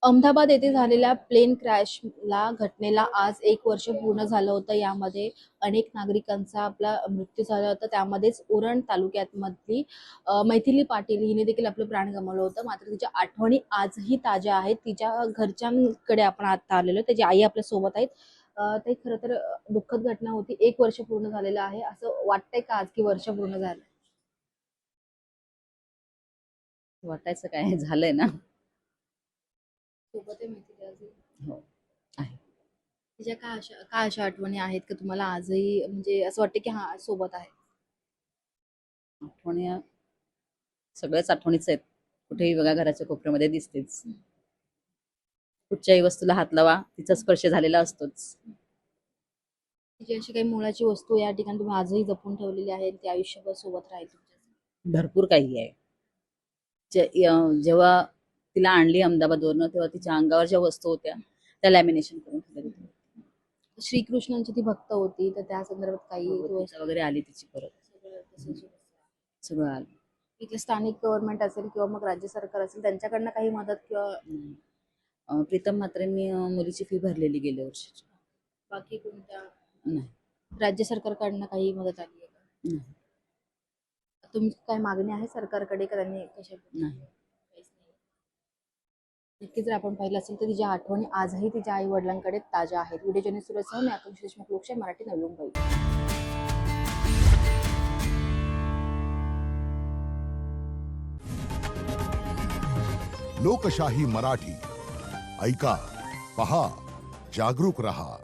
अहमदाबाद येथे झालेल्या प्लेन क्रॅशला घटनेला आज 1 वर्ष पूर्ण झालं होतं. यामध्ये अनेक नागरिकांचा आपला मृत्यू झाला होता. त्यामध्येच उरण तालुक्यात मधली मैथिली पाटील हिने देखील आपलं प्राण गमावलं होतं. मात्र तिच्या आठवणी आजही ताज्या आहेत. तिच्या घरच्यांकडे आपण आता आलेलो. त्याची आई आपल्या सोबत आहेत. ते खरं तर दुःखद घटना होती. 1 वर्ष पूर्ण झालेलं आहे. असं वाटतंय का आज की वर्ष पूर्ण झालं? वाटायचं काय झालंय ना. सोबत आहे मैथिली अजून? हो आहे. तिच्या का अशा आठवणी आहेत का तुम्हाला आजही, म्हणजे असं वाटतं की हा सोबत आहे? आठवणी सगळ्याच आठवणीच आहेत. कुठेही बघा घराच्या कोपऱ्यामध्ये दिसतेच. कुठच्याही वस्तूला हात लावा तिचा स्पर्श झालेला असतोच. तिची अशी काही मोलाची वस्तू या ठिकाणी तुम्ही आजही जपून ठेवलेली आहे, ती आयुष्यभर सोबत राहील तुमच्या? भरपूर काही आहे. जेव्हा तिला आणली अहमदाबादवरनं तेव्हा तिच्या अंगावर ज्या वस्तू होत्या त्या लॅमिनेशन करून ठेवल्या. श्रीकृष्णांची ती भक्त होती, तर त्या संदर्भात काही वगैरे आली तिची परत सगळं आलं. इथले स्थानिक गव्हर्नमेंट असेल किंवा मग राज्य सरकार असेल त्यांच्याकडनं काही मदत किंवा प्रीतम म्हात्रेंनी मुलीची फी भरलेली गेल्या वर्षीची. बाकी कोणत्या नाही. राज्य सरकारकडनं काही मदत आली आहे का? नाही. तुमची काय मागणी आहे सरकारकडे का त्यांनी कशा? नाही. नक्कीच जर आपण पाहिलं असेल तर तिच्या आठवणी आजही तिच्या आई वडिलांकडे ताज्या आहेत. व्हिडिओ जर्नलिस्ट सुरेशसह मी आकांक्षा देशमुख, लोकशाही मराठी, नवी मुंबई. लोकशाही मराठी ऐका, पहा, जागरूक रहा.